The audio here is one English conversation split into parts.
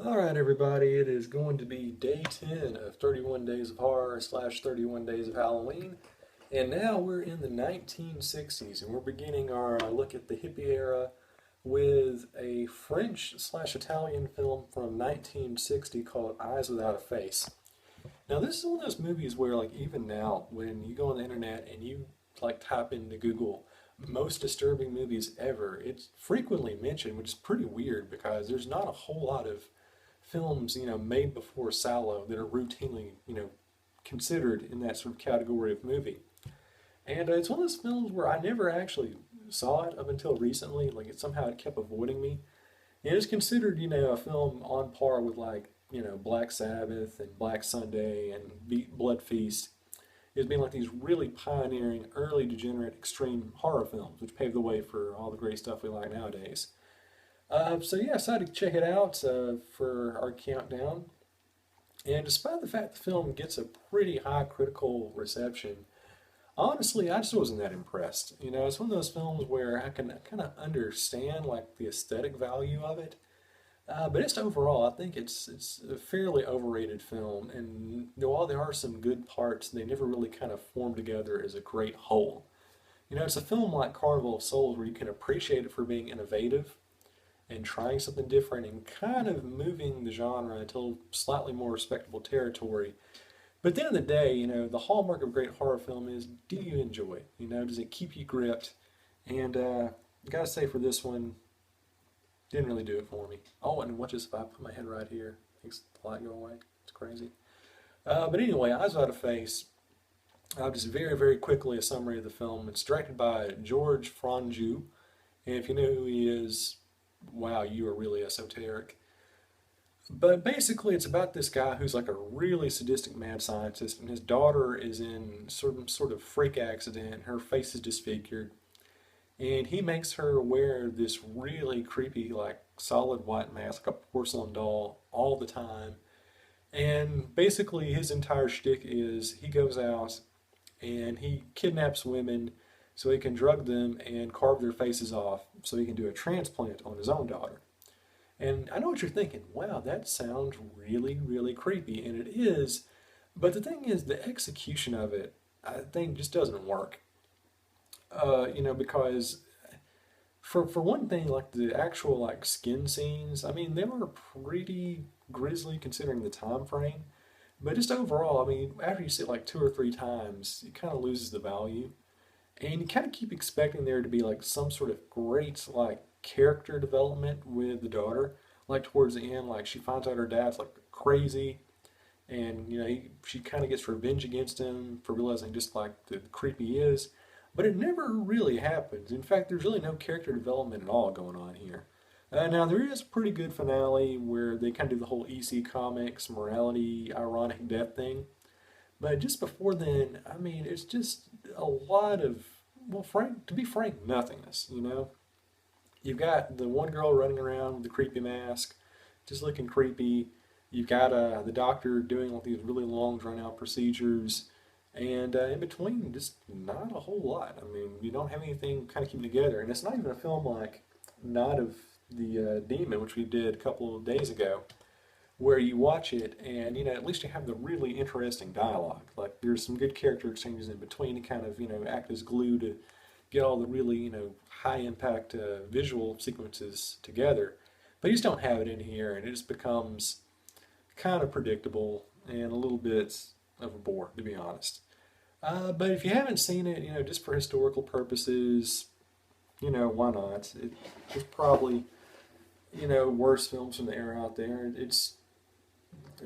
Alright, everybody, it is going to be day 10 of 31 Days of Horror slash 31 Days of Halloween. And now we're in the 1960s, and we're beginning our look at the hippie era with a French slash Italian film from 1960 called Eyes Without a Face. Now, this is one of those movies where, like, even now, when you go on the internet and you, like, type into Google most disturbing movies ever, it's frequently mentioned, which is pretty weird because there's not a whole lot of films, made before Salò that are routinely, considered in that sort of category of movie. And it's one of those films where I never actually saw it up until recently. Like it somehow it kept avoiding me. And it's considered, a film on par with like, Black Sabbath and Black Sunday and Blood Feast as being like these really pioneering, early degenerate, extreme horror films, which paved the way for all the great stuff we like nowadays. So yeah, I decided to check it out for our countdown. And despite the fact the film gets a pretty high critical reception, honestly, I just wasn't that impressed. It's one of those films where I can kind of understand like the aesthetic value of it, but just overall, I think it's a fairly overrated film. And while there are some good parts, they never really kind of form together as a great whole. It's a film like Carnival of Souls where you can appreciate it for being innovative and trying something different and kind of moving the genre into slightly more respectable territory. But at the end of the day, the hallmark of a great horror film is, do you enjoy it? Does it keep you gripped? And I gotta say for this one, didn't really do it for me. Oh, and watch this if I put my head right here. Makes the light go away. It's crazy. But anyway, Eyes Without a Face. Just very, very quickly a summary of the film. It's directed by George Franju. And if you know who he is, wow, you are really esoteric. But basically, it's about this guy who's like a really sadistic mad scientist, and his daughter is in sort of freak accident. Her face is disfigured, and he makes her wear this really creepy, like solid white mask, like a porcelain doll, all the time. And basically, his entire shtick is he goes out and he kidnaps women so he can drug them and carve their faces off so he can do a transplant on his own daughter. And I know what you're thinking. Wow, that sounds really, really creepy. And it is. But the thing is, the execution of it, I think, just doesn't work. Because for one thing, like the actual like skin scenes, I mean, they were pretty grisly considering the time frame. But just overall, I mean, after you see it like two or three times, it kind of loses the value. And you kind of keep expecting there to be like some sort of great like character development with the daughter. Like towards the end, like she finds out her dad's like crazy, and she kind of gets revenge against him for realizing just like the creepy he is. But it never really happens. In fact, there's really no character development at all going on here. Now there is a pretty good finale where they kind of do the whole EC Comics morality ironic death thing. But just before then, I mean, it's just a lot of, well, to be frank, nothingness, You've got the one girl running around with the creepy mask, just looking creepy. You've got the doctor doing like these really long, drawn out procedures. And in between, just not a whole lot. I mean, you don't have anything kind of keeping together. And it's not even a film like Night of the Demon, which we did a couple of days ago, where you watch it and at least you have the really interesting dialogue. Like there's some good character exchanges in between to kind of act as glue to get all the really high impact visual sequences together. But you just don't have it in here, and it just becomes kind of predictable and a little bit of a bore, to be honest. But if you haven't seen it, just for historical purposes, why not? There's probably worse films from the era out there. It's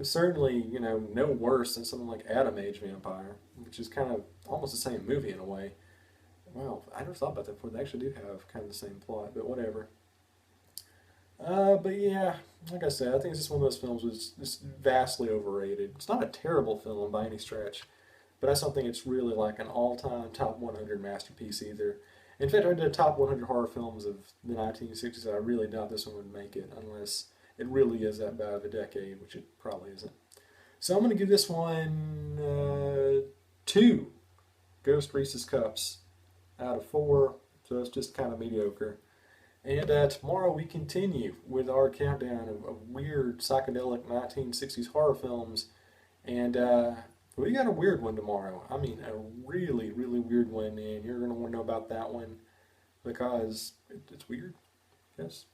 certainly, no worse than something like Atom Age Vampire, which is kind of almost the same movie in a way. Well, I never thought about that before. They actually do have kind of the same plot, but whatever. But yeah, like I said, I think it's just one of those films that's just vastly overrated. It's not a terrible film by any stretch, but I just don't think it's really like an all-time top 100 masterpiece either. In fact, I did a top 100 horror films of the 1960s. I really doubt this one would make it unless it really is that bad of a decade, which it probably isn't. So I'm going to give this one two Ghost Reese's Cups out of four. So it's just kind of mediocre. And tomorrow we continue with our countdown of weird psychedelic 1960s horror films. And we got a weird one tomorrow. I mean, a really, really weird one. And you're going to want to know about that one because it's weird. Yes.